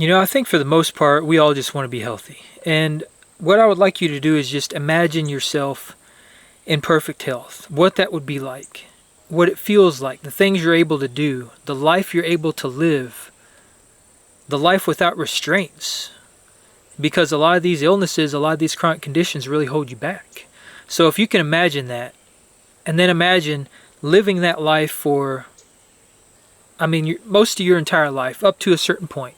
I think for the most part, we all just want to be healthy. And what I would like you to do is just imagine yourself in perfect health, what that would be like, what it feels like, the things you're able to do, the life you're able to live, the life without restraints. Because a lot of these illnesses, a lot of these chronic conditions really hold you back. So if you can imagine that, and then imagine living that life for, most of your entire life, up to a certain point.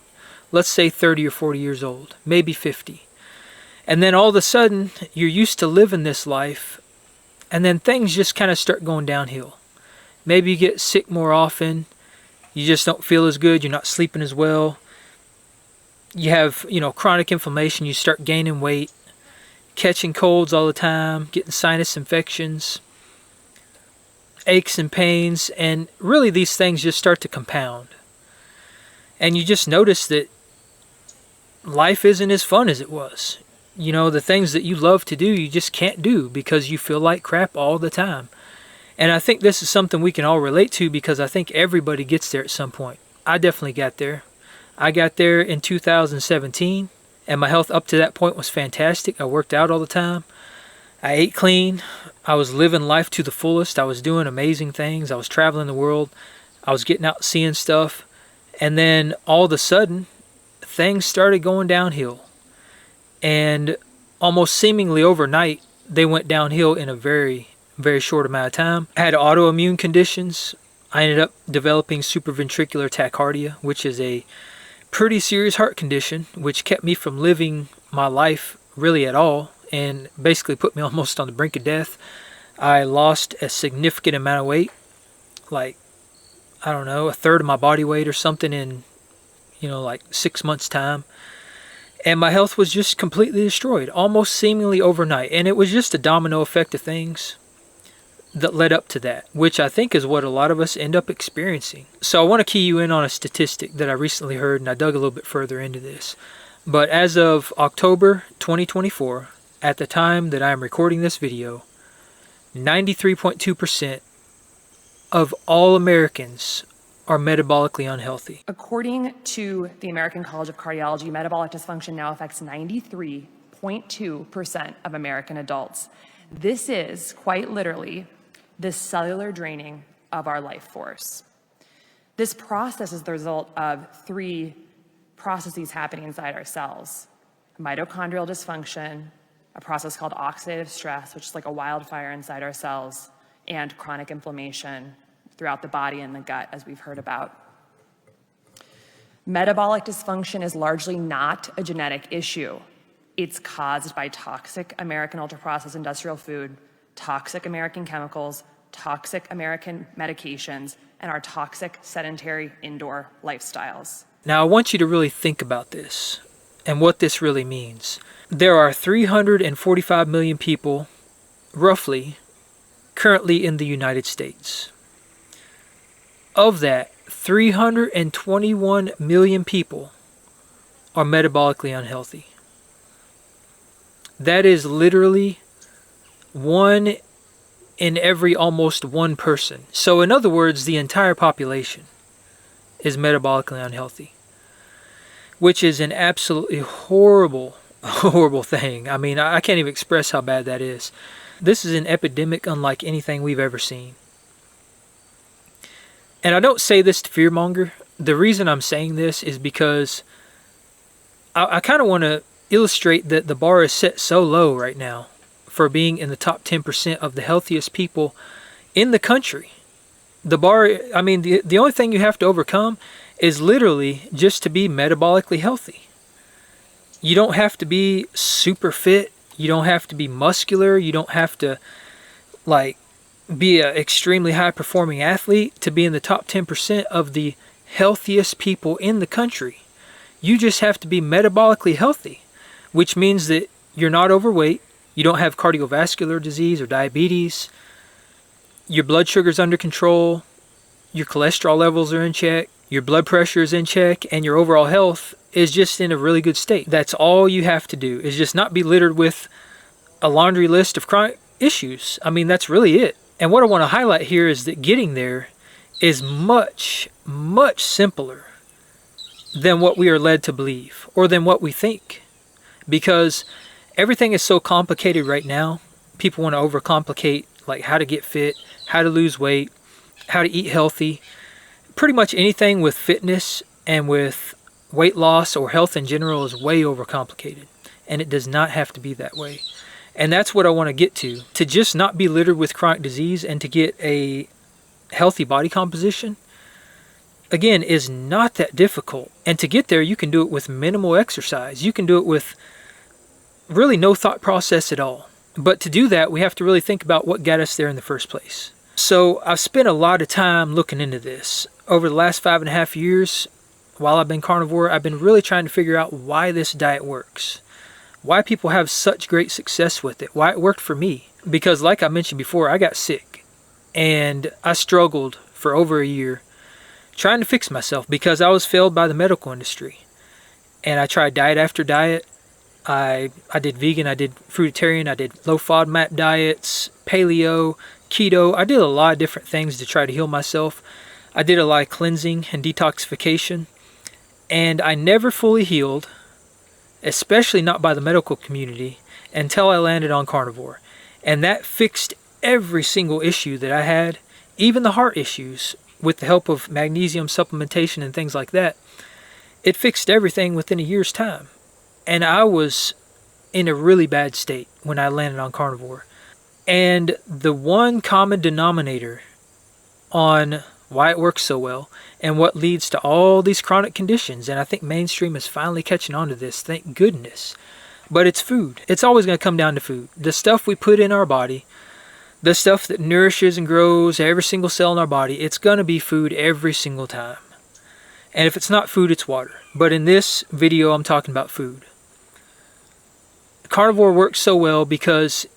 Let's say 30 or 40 years old, maybe 50. And then all of a sudden, you're used to living this life, and then things just kind of start going downhill. Maybe you get sick more often, you just don't feel as good, you're not sleeping as well. You have, chronic inflammation, you start gaining weight, catching colds all the time, getting sinus infections, aches and pains, and really these things just start to compound. And you just notice that life isn't as fun as it was. The things that you love to do, you just can't do because you feel like crap all the time. And I think this is something we can all relate to because I think everybody gets there at some point. I definitely got there. I got there in 2017, and my health up to that point was fantastic. I worked out all the time. I ate clean. I was living life to the fullest. I was doing amazing things. I was traveling the world. I was getting out seeing stuff. And then all of a sudden, things started going downhill. And almost seemingly overnight, they went downhill in a very, very short amount of time. I had autoimmune conditions. I ended up developing supraventricular tachycardia, which is a pretty serious heart condition, which kept me from living my life really at all and basically put me almost on the brink of death. I lost a significant amount of weight, like, a third of my body weight or something in, 6 months' time. And my health was just completely destroyed, almost seemingly overnight. And it was just a domino effect of things that led up to that, which I think is what a lot of us end up experiencing. So I want to key you in on a statistic that I recently heard, and I dug a little bit further into this. But as of October 2024, at the time that I am recording this video, 93.2% of all Americans are metabolically unhealthy. According to the American College of Cardiology, metabolic dysfunction now affects 93.2% of American adults. This is quite literally the cellular draining of our life force. This process is the result of three processes happening inside our cells: mitochondrial dysfunction, a process called oxidative stress, which is like a wildfire inside our cells, and chronic inflammation throughout the body and the gut, as we've heard about. Metabolic dysfunction is largely not a genetic issue. It's caused by toxic American ultra-processed industrial food, toxic American chemicals, toxic American medications, and our toxic sedentary indoor lifestyles. Now, I want you to really think about this and what this really means. There are 345 million people, roughly, currently in the United States. Of that, 321 million people are metabolically unhealthy. That is literally 1 in every almost one person. So in other words, the entire population is metabolically unhealthy, which is an absolutely horrible, horrible thing. I mean, I can't even express how bad that is. This is an epidemic unlike anything we've ever seen. And I don't say this to fearmonger. The reason I'm saying this is because I kind of want to illustrate that the bar is set so low right now for being in the top 10% of the healthiest people in the country. The bar, the only thing you have to overcome is literally just to be metabolically healthy. You don't have to be super fit. You don't have to be muscular. You don't have to be an extremely high performing athlete to be in the top 10% of the healthiest people in the country. You just have to be metabolically healthy, which means that you're not overweight, you don't have cardiovascular disease or diabetes, your blood sugar's under control, your cholesterol levels are in check, your blood pressure is in check, and your overall health is just in a really good state. That's all you have to do, is just not be littered with a laundry list of chronic issues. That's really it. And what I want to highlight here is that getting there is much, much simpler than what we are led to believe or than what we think. Because everything is so complicated right now. People want to overcomplicate like how to get fit, how to lose weight, how to eat healthy. Pretty much anything with fitness and with weight loss or health in general is way overcomplicated. And it does not have to be that way. And that's what I want to get to just not be littered with chronic disease and to get a healthy body composition, again, is not that difficult. And to get there, you can do it with minimal exercise. You can do it with really no thought process at all. But to do that, we have to really think about what got us there in the first place. So I've spent a lot of time looking into this. Over the last 5.5 years, while I've been carnivore, I've been really trying to figure out why this diet works. Why people have such great success with it. Why it worked for me. Because like I mentioned before, I got sick. And I struggled for over a year trying to fix myself because I was failed by the medical industry. And I tried diet after diet. I did vegan, I did fruitarian, I did low FODMAP diets, paleo, keto. I did a lot of different things to try to heal myself. I did a lot of cleansing and detoxification. And I never fully healed, especially not by the medical community, until I landed on carnivore. And that fixed every single issue that I had, even the heart issues, with the help of magnesium supplementation and things like that. It fixed everything within a year's time. And I was in a really bad state when I landed on carnivore. And the one common denominator on why it works so well and what leads to all these chronic conditions, and I think mainstream is finally catching on to this, thank goodness, but it's food. It's always going to come down to food. The stuff we put in our body, the stuff that nourishes and grows every single cell in our body, it's going to be food every single time. And if it's not food, it's water. But in this video, I'm talking about food. Carnivore works so well because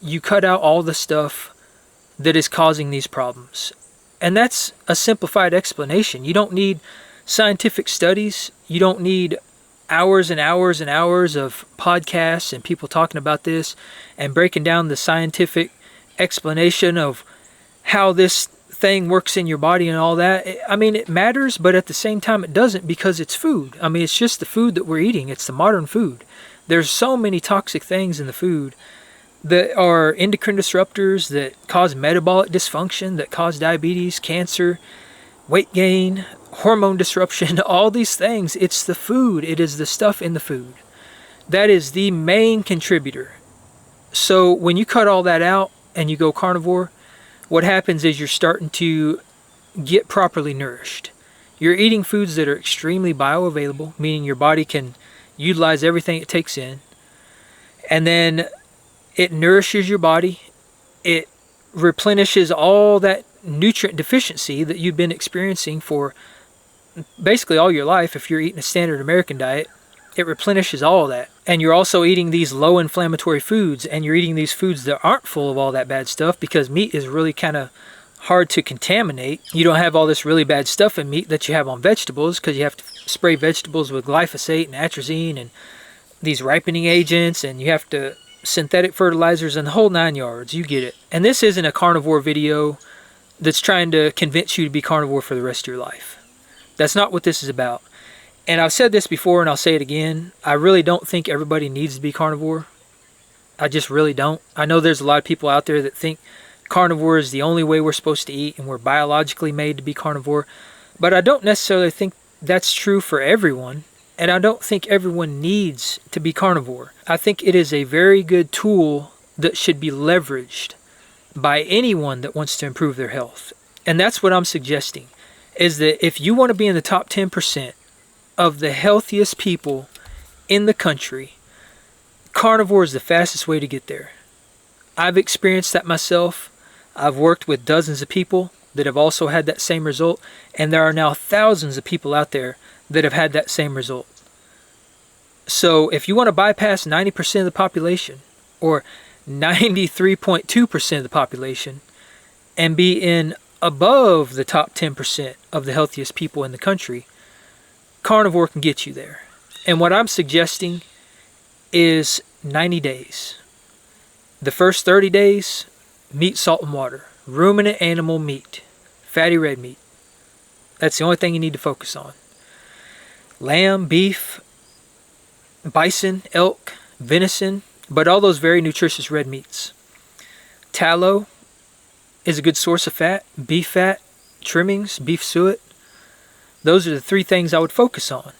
you cut out all the stuff that is causing these problems. And that's a simplified explanation. You don't need scientific studies. You don't need hours and hours and hours of podcasts and people talking about this and breaking down the scientific explanation of how this thing works in your body and all that. I mean, it matters, but at the same time it doesn't, because it's food. I mean, it's just the food that we're eating. It's the modern food. There's so many toxic things in the food that are endocrine disruptors, that cause metabolic dysfunction, that cause diabetes, cancer, weight gain, hormone disruption, all these things. It's the food. It is the stuff in the food. That is the main contributor. So when you cut all that out and you go carnivore, what happens is you're starting to get properly nourished. You're eating foods that are extremely bioavailable, meaning your body can utilize everything it takes in. And then it nourishes your body. It replenishes all that nutrient deficiency that you've been experiencing for basically all your life. If you're eating a standard American diet, it replenishes all of that. And you're also eating these low inflammatory foods, and you're eating these foods that aren't full of all that bad stuff, because meat is really kind of hard to contaminate. You don't have all this really bad stuff in meat that you have on vegetables, because you have to spray vegetables with glyphosate and atrazine and these ripening agents, and you have to synthetic fertilizers and the whole 9 yards. You get it. And this isn't a carnivore video that's trying to convince you to be carnivore for the rest of your life. That's not what this is about. And I've said this before and I'll say it again. I really don't think everybody needs to be carnivore. I just really don't. I know there's a lot of people out there that think carnivore is the only way we're supposed to eat and we're biologically made to be carnivore. But I don't necessarily think that's true for everyone. And I don't think everyone needs to be carnivore. I think it is a very good tool that should be leveraged by anyone that wants to improve their health. And that's what I'm suggesting, is that if you want to be in the top 10% of the healthiest people in the country, carnivore is the fastest way to get there. I've experienced that myself. I've worked with dozens of people that have also had that same result, and there are now thousands of people out there that have had that same result. So if you want to bypass 90% of the population, or 93.2% of the population, and be in above the top 10% of the healthiest people in the country, carnivore can get you there. And what I'm suggesting is 90 days. The first 30 days, meat, salt, and water. Ruminant animal meat. Fatty red meat. That's the only thing you need to focus on. lamb, beef, bison, elk, venison, but all those very nutritious red meats. Tallow is a good source of fat, beef fat, trimmings, beef suet. Those are the 3 things I would focus on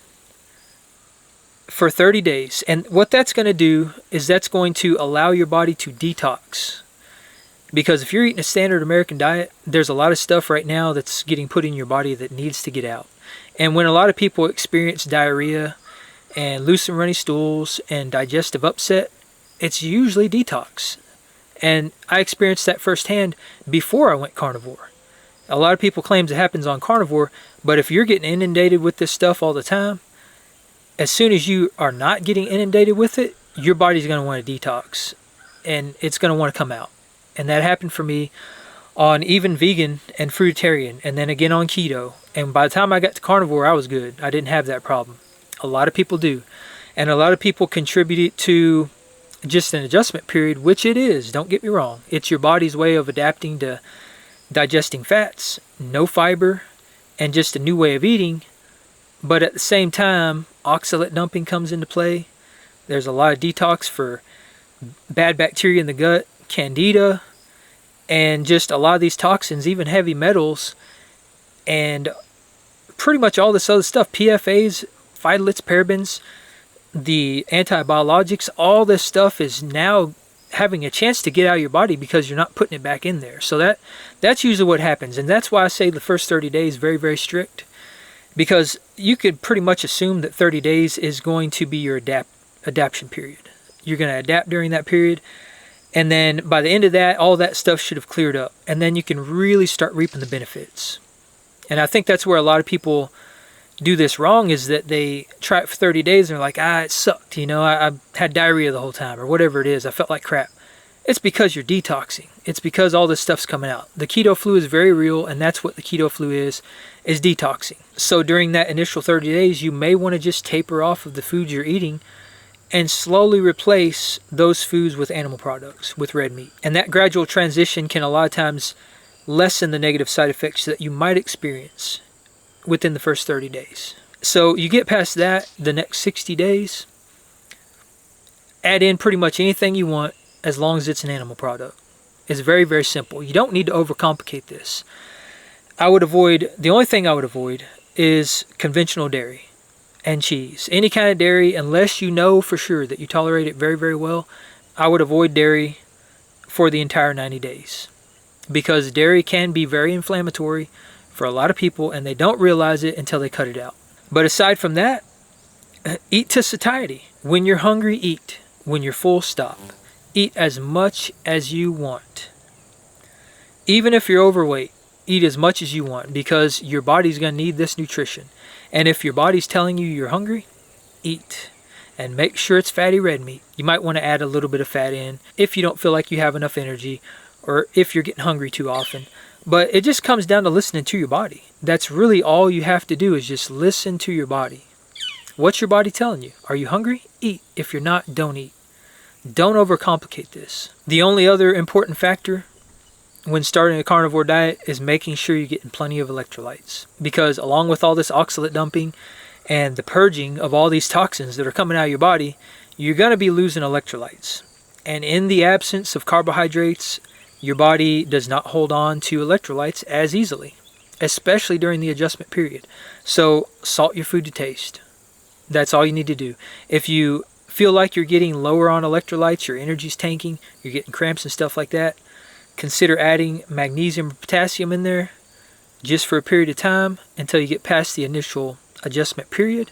for 30 days. And what that's going to do is that's going to allow your body to detox. Because if you're eating a standard American diet, there's a lot of stuff right now that's getting put in your body that needs to get out. And when a lot of people experience diarrhea and loose and runny stools and digestive upset, it's usually detox. And I experienced that firsthand before I went carnivore. A lot of people claim it happens on carnivore, but if you're getting inundated with this stuff all the time, as soon as you are not getting inundated with it, your body's going to want to detox and it's going to want to come out. And that happened for me on even vegan and fruitarian, and then again on keto. And by the time I got to carnivore, I was good. I didn't have that problem. A lot of people do. And a lot of people contribute it to just an adjustment period, which it is. Don't get me wrong. It's your body's way of adapting to digesting fats, no fiber, and just a new way of eating. But at the same time, oxalate dumping comes into play. There's a lot of detox for bad bacteria in the gut, candida, and just a lot of these toxins, even heavy metals, and pretty much all this other stuff, PFAs, phytolates, parabens, the antibiologics, all this stuff is now having a chance to get out of your body because you're not putting it back in there. So that's usually what happens. And that's why I say the first 30 days very, very strict, because you could pretty much assume that 30 days is going to be your adaptation period. You're going to adapt during that period. And then by the end of that, all that stuff should have cleared up. And then you can really start reaping the benefits. And I think that's where a lot of people do this wrong, is that they try it for 30 days and they're like, it sucked. I had diarrhea the whole time, or whatever it is. I felt like crap. It's because you're detoxing. It's because all this stuff's coming out. The keto flu is very real, and that's what the keto flu is detoxing. So during that initial 30 days, you may want to just taper off of the foods you're eating and slowly replace those foods with animal products, with red meat. And that gradual transition can a lot of times lessen the negative side effects that you might experience within the first 30 days. So you get past that, the next 60 days, add in pretty much anything you want as long as it's an animal product. It's very, very simple. You don't need to overcomplicate this. The only thing I would avoid is conventional dairy and cheese. Any kind of dairy, unless you know for sure that you tolerate it very, very well, I would avoid dairy for the entire 90 days. Because dairy can be very inflammatory for a lot of people, and they don't realize it until they cut it out. But aside from that, eat to satiety. When you're hungry, eat. When you're full, stop. Eat as much as you want. Even if you're overweight, eat as much as you want, because your body's going to need this nutrition. And if your body's telling you you're hungry, eat. And make sure it's fatty red meat. You might want to add a little bit of fat in if you don't feel like you have enough energy, or if you're getting hungry too often. But it just comes down to listening to your body. That's really all you have to do, is just listen to your body. What's your body telling you? Are you hungry? Eat. If you're not, don't eat. Don't overcomplicate this. The only other important factor when starting a carnivore diet is making sure you're getting plenty of electrolytes. Because along with all this oxalate dumping and the purging of all these toxins that are coming out of your body, you're going to be losing electrolytes. And in the absence of carbohydrates, your body does not hold on to electrolytes as easily, especially during the adjustment period. So salt your food to taste. That's all you need to do. If you feel like you're getting lower on electrolytes, your energy's tanking, you're getting cramps and stuff like that, consider adding magnesium or potassium in there just for a period of time until you get past the initial adjustment period.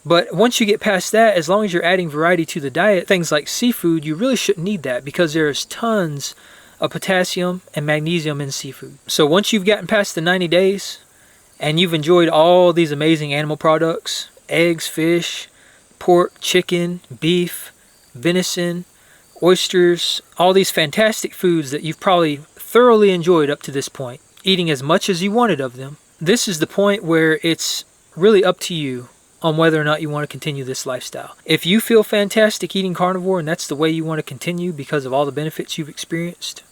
But once you get past that, as long as you're adding variety to the diet, things like seafood, you really shouldn't need that, because there's tons of potassium and magnesium in seafood. So once you've gotten past the 90 days and you've enjoyed all these amazing animal products, eggs, fish, pork, chicken, beef, venison, oysters, all these fantastic foods that you've probably thoroughly enjoyed up to this point, eating as much as you wanted of them, this is the point where it's really up to you on whether or not you want to continue this lifestyle. If you feel fantastic eating carnivore and that's the way you want to continue because of all the benefits you've experienced,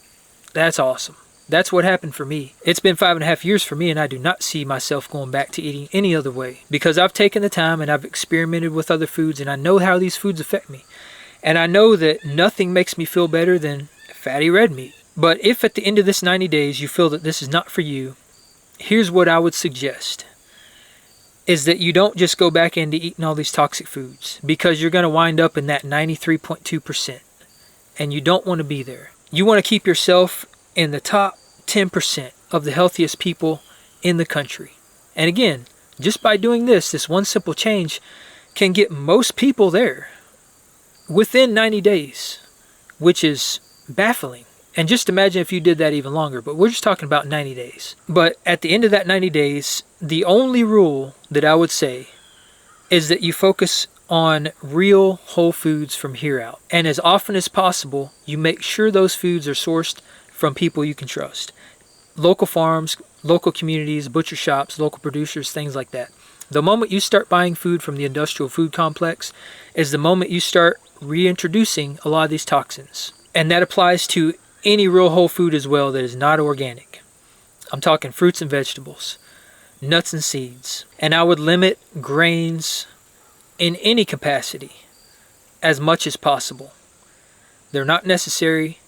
that's awesome. That's what happened for me. It's been 5.5 years for me, and I do not see myself going back to eating any other way, because I've taken the time and I've experimented with other foods, and I know how these foods affect me. And I know that nothing makes me feel better than fatty red meat. But if at the end of this 90 days you feel that this is not for you, here's what I would suggest, is that you don't just go back into eating all these toxic foods, because you're going to wind up in that 93.2%, and you don't want to be there. You want to keep yourself in the top 10% of the healthiest people in the country. And again, just by doing this one simple change can get most people there within 90 days, which is baffling. And just imagine if you did that even longer, but we're just talking about 90 days. But at the end of that 90 days, the only rule that I would say is that you focus on real whole foods from here out. And as often as possible, you make sure those foods are sourced from people you can trust. Local farms, local communities, butcher shops, local producers, things like that. The moment you start buying food from the industrial food complex is the moment you start reintroducing a lot of these toxins. And that applies to any real whole food as well that is not organic. I'm talking fruits and vegetables, nuts and seeds. And I would limit grains in any capacity as much as possible. They're not necessary.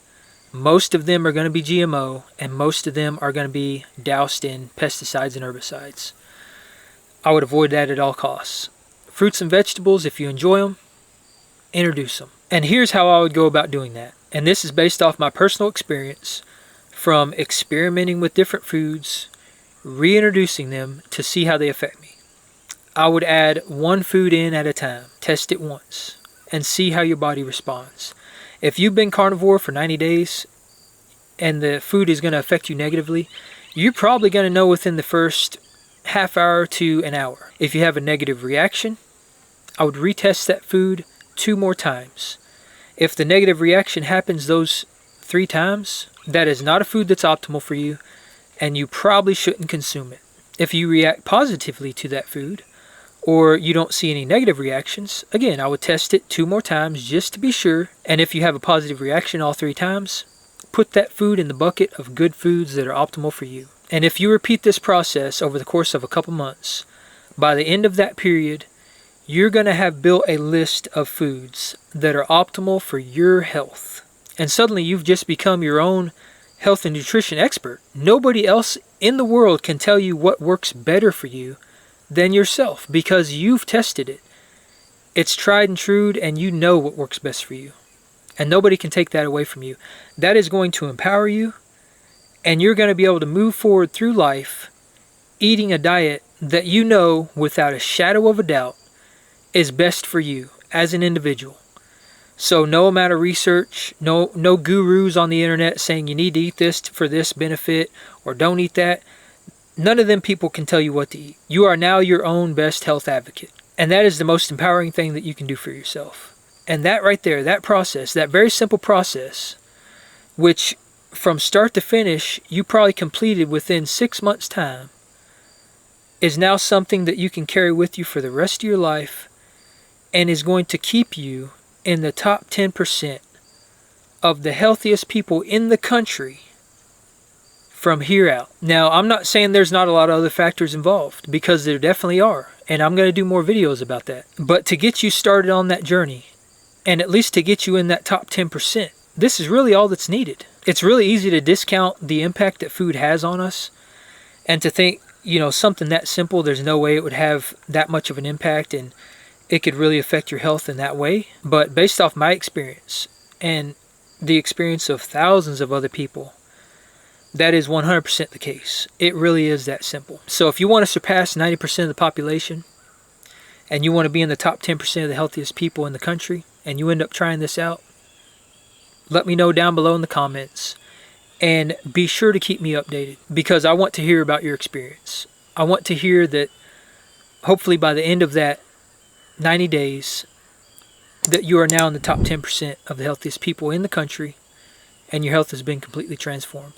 Most of them are going to be GMO, and most of them are going to be doused in pesticides and herbicides. I would avoid that at all costs. Fruits and vegetables, if you enjoy them, introduce them. And here's how I would go about doing that. And this is based off my personal experience from experimenting with different foods, reintroducing them to see how they affect me. I would add one food in at a time, test it once, and see how your body responds. If you've been carnivore for 90 days and the food is going to affect you negatively, you're probably going to know within the first half hour to an hour. If you have a negative reaction, I would retest that food 2 more times. If the negative reaction happens those 3 times, that is not a food that's optimal for you, and you probably shouldn't consume it. If you react positively to that food, or you don't see any negative reactions, again, I would test it 2 more times just to be sure. And if you have a positive reaction all 3 times, put that food in the bucket of good foods that are optimal for you. And if you repeat this process over the course of a couple months, by the end of that period, you're going to have built a list of foods that are optimal for your health. And suddenly you've just become your own health and nutrition expert. Nobody else in the world can tell you what works better for you than yourself, because you've tested it. It's tried and true, and you know what works best for you. And nobody can take that away from you. That is going to empower you, and you're going to be able to move forward through life eating a diet that you know without a shadow of a doubt is best for you as an individual. So no amount of research, no gurus on the internet saying you need to eat this for this benefit or don't eat that. None of them people can tell you what to eat. You are now your own best health advocate. And that is the most empowering thing that you can do for yourself. And that right there, that process, that very simple process, which from start to finish, you probably completed within 6 months' time, is now something that you can carry with you for the rest of your life and is going to keep you in the top 10% of the healthiest people in the country from here out. Now, I'm not saying there's not a lot of other factors involved, because there definitely are, and I'm going to do more videos about that. But to get you started on that journey, and at least to get you in that top 10%, this is really all that's needed. It's really easy to discount the impact that food has on us, and to think, something that simple, there's no way it would have that much of an impact, and it could really affect your health in that way. But based off my experience, and the experience of thousands of other people, that is 100% the case. It really is that simple. So if you want to surpass 90% of the population, and you want to be in the top 10% of the healthiest people in the country, and you end up trying this out, let me know down below in the comments. And be sure to keep me updated, because I want to hear about your experience. I want to hear that hopefully by the end of that 90 days, that you are now in the top 10% of the healthiest people in the country, and your health has been completely transformed.